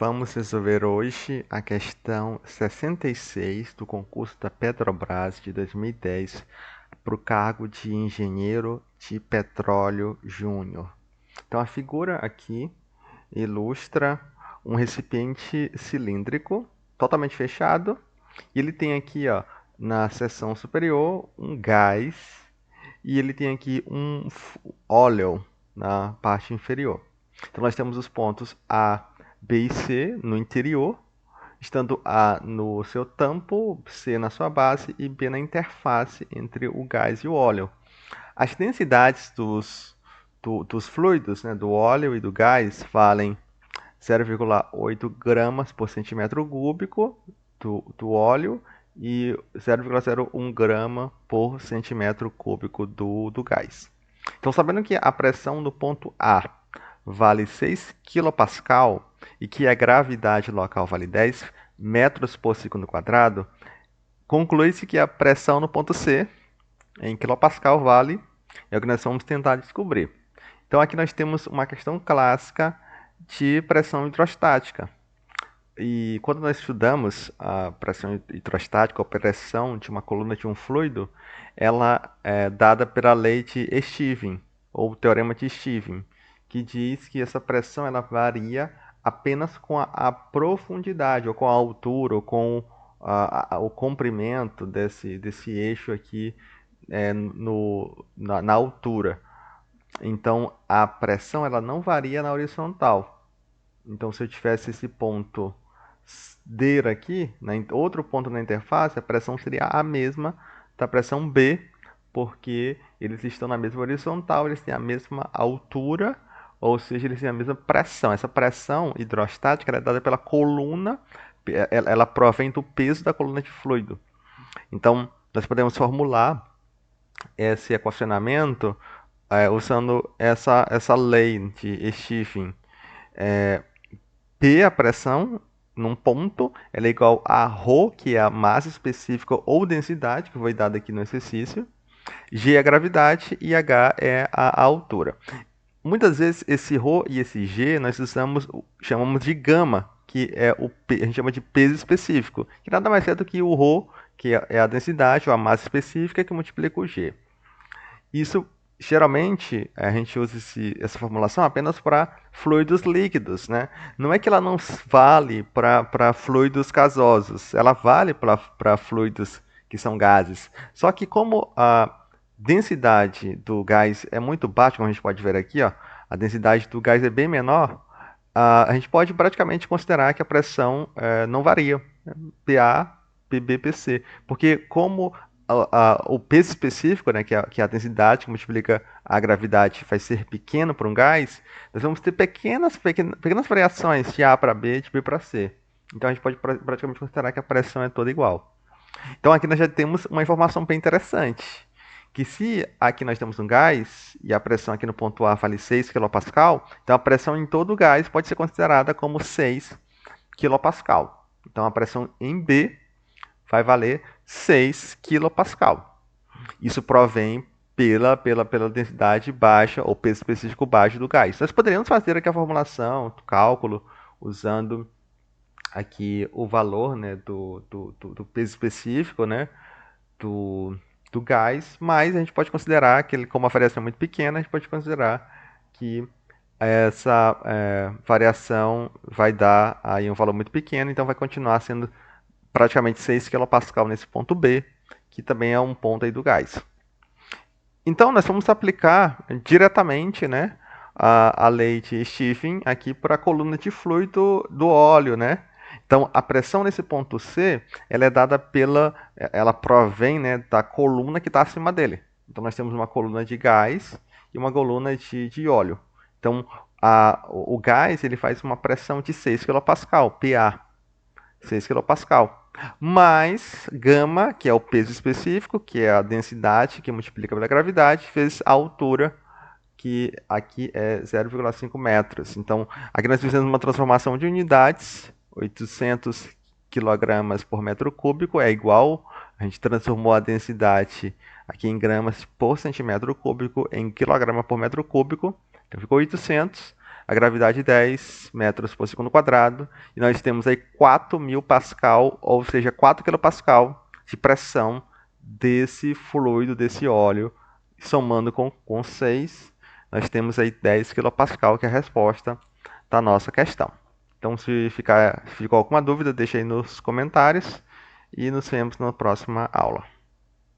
Vamos resolver hoje a questão 66 do concurso da Petrobras de 2010 para o cargo de engenheiro de petróleo júnior. Então, a figura aqui ilustra um recipiente cilíndrico totalmente fechado e ele tem aqui, ó, na seção superior, um gás e ele tem aqui um óleo na parte inferior. Então, nós temos os pontos A, B e C no interior, estando A no seu tampo, C na sua base e B na interface entre o gás e o óleo. As densidades dos fluidos, né, do óleo e do gás, valem 0,8 gramas por centímetro cúbico do óleo e 0,01 grama por centímetro cúbico do gás. Então, sabendo que a pressão no ponto A vale 6 kPa e que a gravidade local vale 10 metros por segundo quadrado, conclui-se que a pressão no ponto C, em kPa, vale, é o que nós vamos tentar descobrir. Então, aqui nós temos uma questão clássica de pressão hidrostática. E quando nós estudamos a pressão hidrostática, ou pressão de uma coluna de um fluido, ela é dada pela lei de Stevens, ou teorema de Stevens, que diz que essa pressão ela varia apenas com a profundidade, ou com a altura, ou com o comprimento desse eixo aqui na altura. Então, a pressão ela não varia na horizontal. Então, se eu tivesse esse ponto D aqui, outro ponto na interface, a pressão seria a mesma da pressão B, porque eles estão na mesma horizontal, eles têm a mesma altura, ou seja, eles têm a mesma pressão. Essa pressão hidrostática é dada pela coluna, ela provém do peso da coluna de fluido. Então, nós podemos formular esse equacionamento usando essa lei de Stevens. P, a pressão, num ponto, ela é igual a ρ, que é a massa específica ou densidade, que foi dada aqui no exercício. G é a gravidade e H é a altura. Muitas vezes esse ρ e esse G nós chamamos de gama, que é a gente chama de peso específico, que nada mais é do que o ρ, que é a densidade ou a massa específica, que multiplica o G. Isso, geralmente, a gente usa essa formulação apenas para fluidos líquidos, né? Não é que ela não vale para fluidos gasosos, ela vale para fluidos que são gases. Só que como a densidade do gás é muito baixa, como a gente pode ver aqui, ó, a densidade do gás é bem menor, a gente pode praticamente considerar que a pressão não varia, né? PA, PB, PC. Porque como o peso específico, né, que é a densidade que multiplica a gravidade, vai ser pequeno para um gás, nós vamos ter pequenas variações de A para B, de B para C. Então a gente pode praticamente considerar que a pressão é toda igual. Então aqui nós já temos uma informação bem interessante, que se aqui nós temos um gás e a pressão aqui no ponto A vale 6 kPa, então a pressão em todo o gás pode ser considerada como 6 kPa. Então a pressão em B vai valer 6 kPa. Isso provém pela densidade baixa ou peso específico baixo do gás. Nós poderíamos fazer aqui a formulação, o cálculo, usando aqui o valor, né, do peso específico, né, do gás, mas a gente pode considerar que, como a variação é muito pequena, a gente pode considerar que essa variação vai dar aí um valor muito pequeno, então vai continuar sendo praticamente 6 kPa nesse ponto B, que também é um ponto aí do gás. Então, nós vamos aplicar diretamente, né, a lei de Stevens aqui para a coluna de fluido do óleo, né? Então, a pressão nesse ponto C, ela é dada ela provém, né, da coluna que está acima dele. Então, nós temos uma coluna de gás e uma coluna de óleo. Então, o gás ele faz uma pressão de 6 kPa, PA, 6 kPa. Mais gama, que é o peso específico, que é a densidade que multiplica pela gravidade, vezes a altura, que aqui é 0,5 metros. Então, aqui nós fizemos uma transformação de unidades, 800 kg por metro cúbico é igual, a gente transformou a densidade aqui em gramas por centímetro cúbico em quilograma por metro cúbico, então ficou 800, a gravidade 10 metros por segundo quadrado, e nós temos aí 4.000 pascal, ou seja, 4 quilopascal de pressão desse fluido, desse óleo, somando com 6, nós temos aí 10 quilopascal, que é a resposta da nossa questão. Então, se ficou alguma dúvida, deixa aí nos comentários e nos vemos na próxima aula.